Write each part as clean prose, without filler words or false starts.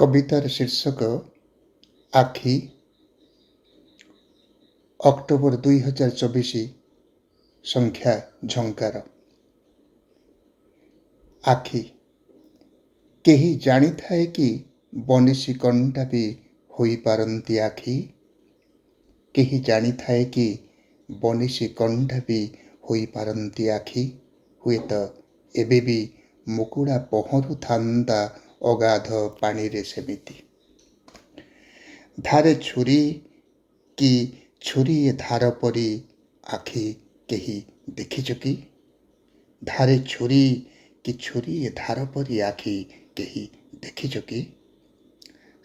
କବିତାର ଶୀର୍ଷକ ଆଖି। ଅକ୍ଟୋବର 2024, ସଂଖ୍ୟା ଝଙ୍କାର। ଆଖି। କେହି ଜାଣିଥାଏ କି ବନିଶୀ କଣ୍ଟା ବି ହୋଇପାରନ୍ତି ଆଖି? କେହି ଜାଣିଥାଏ କି ବନିଶୀ କଣ୍ଟା ବି ହୋଇପାରନ୍ତି ଆଖି? ହୁଏତ ଏବେ ବି ମୁକୁଡ଼ା ପହଁରୁଥାନ୍ତା ଅଗାଧ ପାଣିରେ ସେମିତି। ଧାରେ ଛୁରୀ କି ଛୁରୀଏ ଧାର ପରି ଆଖି କେହି ଦେଖିଛ କି? ଧାରେ ଛୁରୀ କି ଛୁରୀଏ ଧାର ପରି ଆଖି କେହି ଦେଖିଛ କି?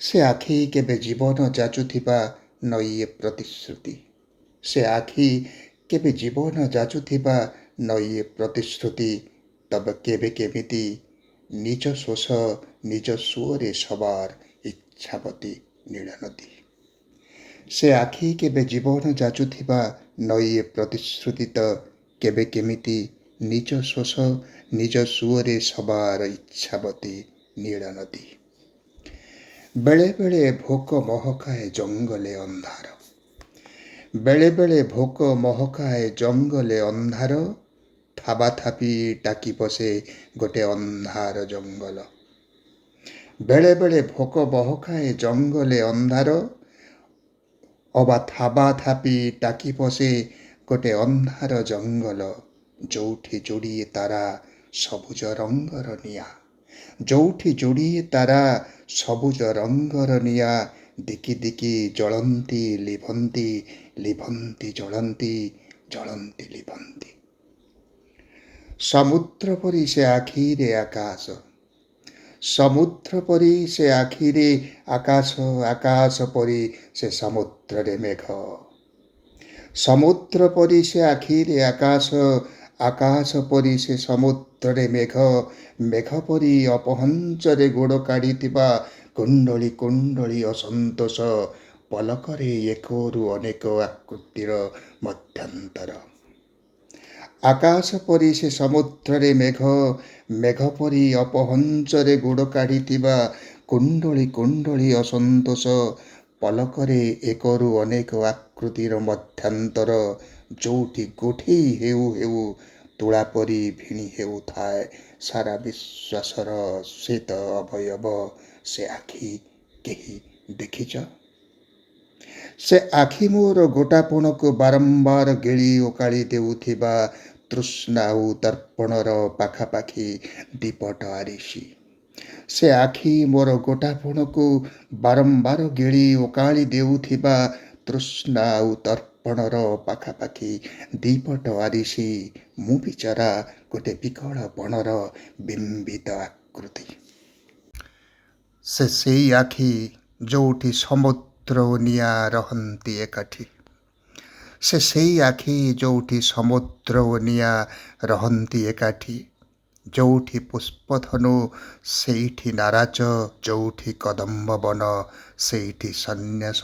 ସେ ଆଖି କେବେ ଜୀବନ ଯାଚୁଥିବା ନଈଏ ପ୍ରତିଶ୍ରୁତି। ସେ ଆଖି କେବେ ଜୀବନ ଯାଚୁଥିବା ନଈଏ ପ୍ରତିଶ୍ରୁତି। ତବେ କେବେ କେମିତି ନିଜ ଶୋଷ ନିଜ ସୁଅରେ ସବାର ଇଚ୍ଛାବତୀ ନୀଳନଦୀ। ସେ ଆଖି କେବେ ଜୀବନ ଯାଚୁଥିବା ନଈଏ ପ୍ରତିଶ୍ରୁତି ତ କେବେ କେମିତି ନିଜ ଶୋଷ ନିଜ ସୁଅରେ ସବାର ଇଚ୍ଛାବତୀ ନୀଳନଦୀ। ବେଳେ ବେଳେ ଭୋକ ମହକାଏ ଜଙ୍ଗଲେ ଅନ୍ଧାର। ବେଳେ ବେଳେ ଭୋକ ମହକାଏ ଜଙ୍ଗଲେ ଅନ୍ଧାର। ଥାବା ଥାପି ଡାକି ବସେ ଗୋଟେ ଅନ୍ଧାର ଜଙ୍ଗଲ। ବେଳେ ବେଳେ ଭୋକ ମହକାଏ ଜଙ୍ଗଲେ ଅନ୍ଧାର। ଅବା ଥାବା ଥାପି ଡାକି ବସେ ଗୋଟେ ଅନ୍ଧାର ଜଙ୍ଗଲ। ଯୋଉଠି ଯୋଡ଼ିଏ ତାରା ସବୁଜ ରଙ୍ଗର ନିଆଁ। ଯୋଉଠି ଯୋଡ଼ିଏ ତାରା ସବୁଜ ରଙ୍ଗର ନିଆଁ। ଦିକି ଦିକି ଜଳନ୍ତି ଲିଭନ୍ତି ଲିଭନ୍ତି ଜଳନ୍ତି ଜଳନ୍ତି ଲିଭନ୍ତି। ସମୁଦ୍ର ପରି ସେ ଆଖିରେ ଆକାଶ। ସମୁଦ୍ର ପରି ସେ ଆଖିରେ ଆକାଶ। ଆକାଶ ପରି ସେ ସମୁଦ୍ରରେ ମେଘ। ସମୁଦ୍ର ପରି ସେ ଆଖିରେ ଆକାଶ। ଆକାଶ ପରି ସେ ସମୁଦ୍ରରେ ମେଘ। ମେଘ ପରି ଅପହଞ୍ଚରେ ଗୋଡ଼ କାଢ଼ିଥିବା କୁଣ୍ଡଳି କୁଣ୍ଡଳି ଅସନ୍ତୋଷ। ପଲକରେ ଏକରୁ ଅନେକ ଆକୃତିର ମଧ୍ୟାନ୍ତର। ଆକାଶ ପରି ସେ ସମୁଦ୍ରରେ ମେଘ। ମେଘ ପରି ଅପହଞ୍ଚରେ ଗୋଡ଼ କାଢ଼ିଥିବା କୁଣ୍ଡଳି କୁଣ୍ଡଳି ଅସନ୍ତୋଷ। ପଲକରେ ଏକରୁ ଅନେକ ଆକୃତିର ମଧ୍ୟାନ୍ତର। ଯୋଉଠି ଗୋଠେଇ ହେଉ ହେଉ ତୁଳା ପରି ଭିଣି ହେଉଥାଏ ସାରା ବିଶ୍ୱାସର ଶ୍ଵେତ ଅବୟବ। ସେ ଆଖି କେହି ଦେଖିଛ? ସେ ଆଖି ମୋର ଗୋଟାପଣକୁ ବାରମ୍ବାର ଗିଳି ଓକାଳି ଦେଉଥିବା ତୃଷ୍ଣା ଆଉ ଦର୍ପଣର ପାଖାପାଖି ଦିପଟ ଆରିସି। ସେ ଆଖି ମୋର ଗୋଟାପଣକୁ ବାରମ୍ବାର ଗିଳି ଓକାଳି ଦେଉଥିବା ତୃଷ୍ଣା ଆଉ ଦର୍ପଣର ପାଖାପାଖି ଦିପଟ ଆରିସି। ମୁଁ ବିଚରା ଗୋଟେ ବିକଳ ବଣର ବିମ୍ବିତ ଆକୃତି। ସେ ସେଇ ଆଖି ଯୋଉଠି ସମୁଦ୍ର ଓ ନିଆଁ ରହନ୍ତି ଏକାଠି। ସେ ସେଇ ଆଖି ଯୋଉଠି ସମୁଦ୍ର ଓ ନିଆଁ ରହନ୍ତି ଏକାଠି। ଯୋଉଠି ପୁଷ୍ପଧନୁ ସେଇଠି ନାରାଜ। ଯୋଉଠି କଦମ୍ବ ବନ ସେଇଠି ସନ୍ନ୍ୟାସ।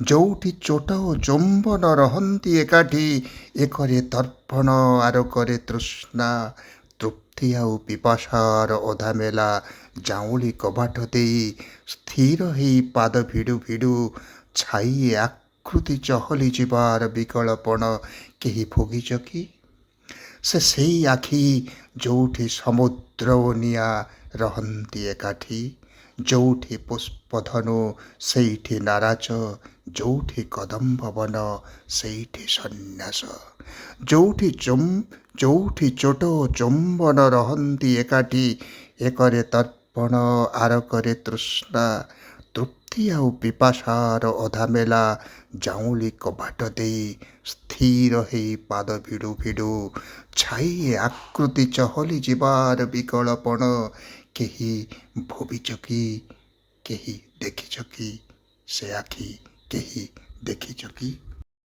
ଯୋଉଠି ଚୋଟ ଓ ଚୁମ୍ବନ ରହନ୍ତି ଏକାଠି। ଏକରେ ଦର୍ପଣ ଆରକରେ ତୃଷ୍ଣା। ତୃପ୍ତି ଆଉ ପିପାସାର ଅଧାମେଲା ଜାଉଁଳି କବାଟ ଦେଇ ସ୍ଥିର ହେଇ ପାଦ ଭିଡୁ ଭିଡୁ ଛାଇଏ ଆକୃତି ଚହଲି ଯିବାର ବିକଳପଣ କେହି ଭୋଗିଛ କି? ସେ ସେଇ ଆଖି ଯୋଉଠି ସମୁଦ୍ର ଓ ନିଆଁ ରହନ୍ତି ଏକାଠି। ଯୋଉଠି ପୁଷ୍ପଧନୁ ସେଇଠି ନାରାଜ। ଯୋଉଠି କଦମ୍ବ ବନ ସେଇଠି ସନ୍ନ୍ୟାସ। ଯୋଉଠି ଚୋଟ ଓ ଚୁମ୍ବନ ରହନ୍ତି ଏକାଠି। ଏକରେ ଦର୍ପଣ ଆରକରେ ତୃଷ୍ଣା। ତୃପ୍ତି ଆଉ ପିପାସାର ଅଧାମେଲା ଜାଉଁଳି କବାଟ ଦେଇ ସ୍ଥିର ହେଇ ପାଦ ଭିଡୁ ଭିଡୁ ଛାଇଏ ଆକୃତି ଚହଲି ଯିବାର ବିକଳପଣ କେହି ଭୋଗିଛ କି? କେହି ଦେଖିଛ କି? ସେ ଆଖି କେହି ଦେଖିଛ କି?